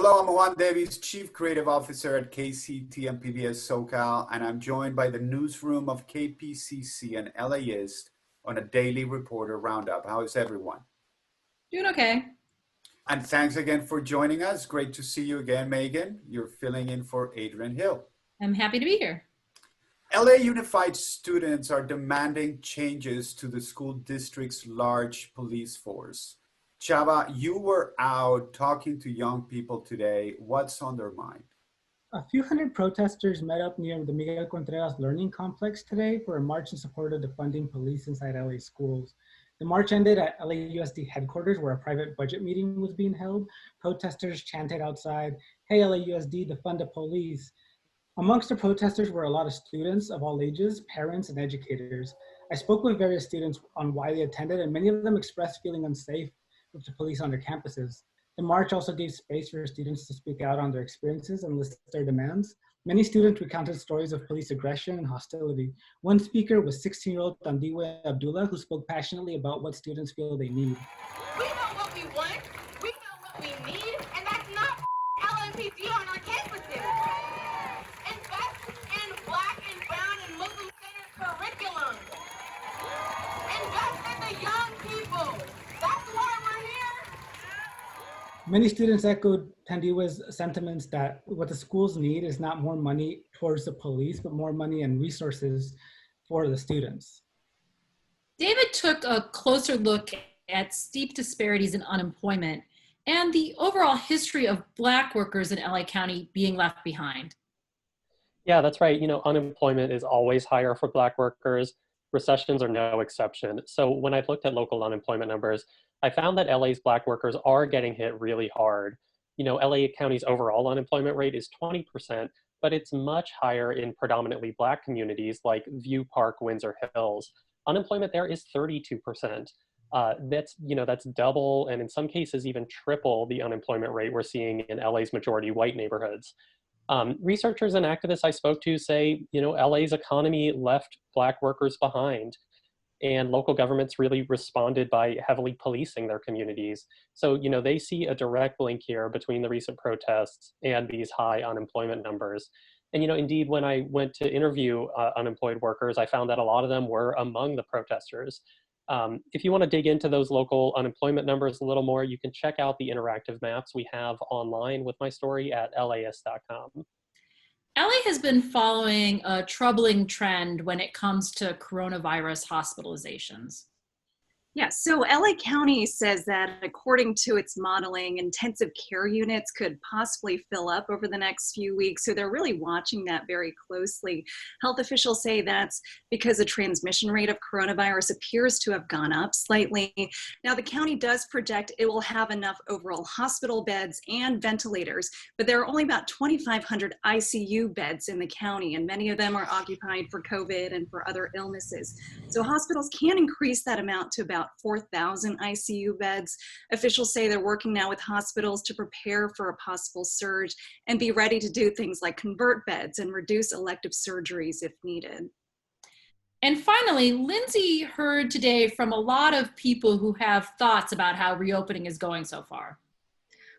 Hello, I'm Juan Davies, Chief Creative Officer at KCT and PBS SoCal, and I'm joined by the newsroom of KPCC and LAist on a daily reporter roundup. How is everyone? Doing okay. And thanks again for joining us. Great to see you again, Megan. You're filling in for Adrian Hill. I'm happy to be here. LA Unified students are demanding changes to the school district's large police force. Chava, you were out talking to young people today. What's on their mind? A few hundred protesters met up near the Miguel Contreras Learning Complex today for a march in support of defunding police inside LA schools. The march ended at LAUSD headquarters where a private budget meeting was being held. Protesters chanted outside, "Hey LAUSD, defund the police." Amongst the protesters were a lot of students of all ages, parents, and educators. I spoke with various students on why they attended, and many of them expressed feeling unsafe with the police on their campuses. The march also gave space for students to speak out on their experiences and list their demands. Many students recounted stories of police aggression and hostility. One speaker was 16-year-old Tandiwe Abdullah, who spoke passionately about what students feel they need. We know what we want, we know what we need, and that's not LMPD on our campuses. Invest in Black and Brown and Muslim-centered curriculum. Invest in the young people. That's why we're here. Many students echoed Tandiwe's sentiments that what the schools need is not more money towards the police, but more money and resources for the students. David took a closer look at steep disparities in unemployment and the overall history of Black workers in LA County being left behind. Yeah, that's right. Unemployment is always higher for Black workers. Recessions are no exception. So when I looked at local unemployment numbers, I found that LA's Black workers are getting hit really hard. LA County's overall unemployment rate is 20%, but it's much higher in predominantly Black communities like View Park, Windsor Hills. Unemployment there is 32%. That's double, and in some cases even triple the unemployment rate we're seeing in LA's majority white neighborhoods. Researchers and activists I spoke to say, LA's economy left Black workers behind, and local governments really responded by heavily policing their communities. So, they see a direct link here between the recent protests and these high unemployment numbers. And, indeed, when I went to interview unemployed workers, I found that a lot of them were among the protesters. If you want to dig into those local unemployment numbers a little more, you can check out the interactive maps we have online with my story at laist.com. LA has been following a troubling trend when it comes to coronavirus hospitalizations. Yeah, so LA County says that according to its modeling, intensive care units could possibly fill up over the next few weeks. So they're really watching that very closely. Health officials say that's because the transmission rate of coronavirus appears to have gone up slightly. Now, the county does project it will have enough overall hospital beds and ventilators, but there are only about 2,500 ICU beds in the county, and many of them are occupied for COVID and for other illnesses. So hospitals can increase that amount to about 4,000 ICU beds. Officials say they're working now with hospitals to prepare for a possible surge and be ready to do things like convert beds and reduce elective surgeries if needed. And finally, Lindsay heard today from a lot of people who have thoughts about how reopening is going so far.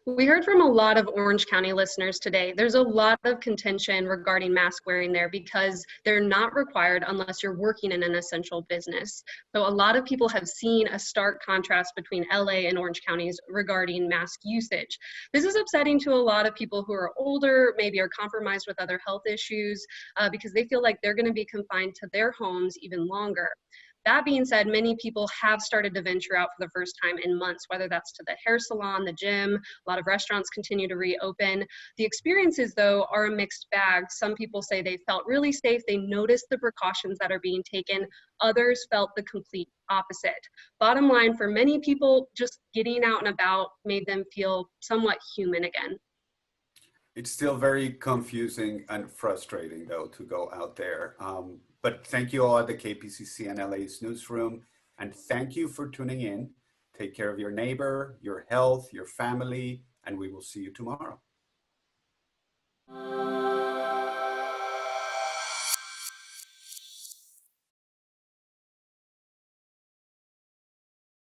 We heard from a lot of Orange County listeners today. There's a lot of contention regarding mask wearing there because they're not required unless you're working in an essential business. So a lot of people have seen a stark contrast between LA and Orange counties regarding mask usage. This is upsetting to a lot of people who are older, maybe are compromised with other health issues, because they feel like they're going to be confined to their homes even longer. That being said, many people have started to venture out for the first time in months, whether that's to the hair salon, the gym. A lot of restaurants continue to reopen. The experiences, though, are a mixed bag. Some people say they felt really safe. They noticed the precautions that are being taken. Others felt the complete opposite. Bottom line, for many people, just getting out and about made them feel somewhat human again. It's still very confusing and frustrating, though, to go out there. But thank you all at the KPCC and LAist newsroom. And thank you for tuning in. Take care of your neighbor, your health, your family, and we will see you tomorrow.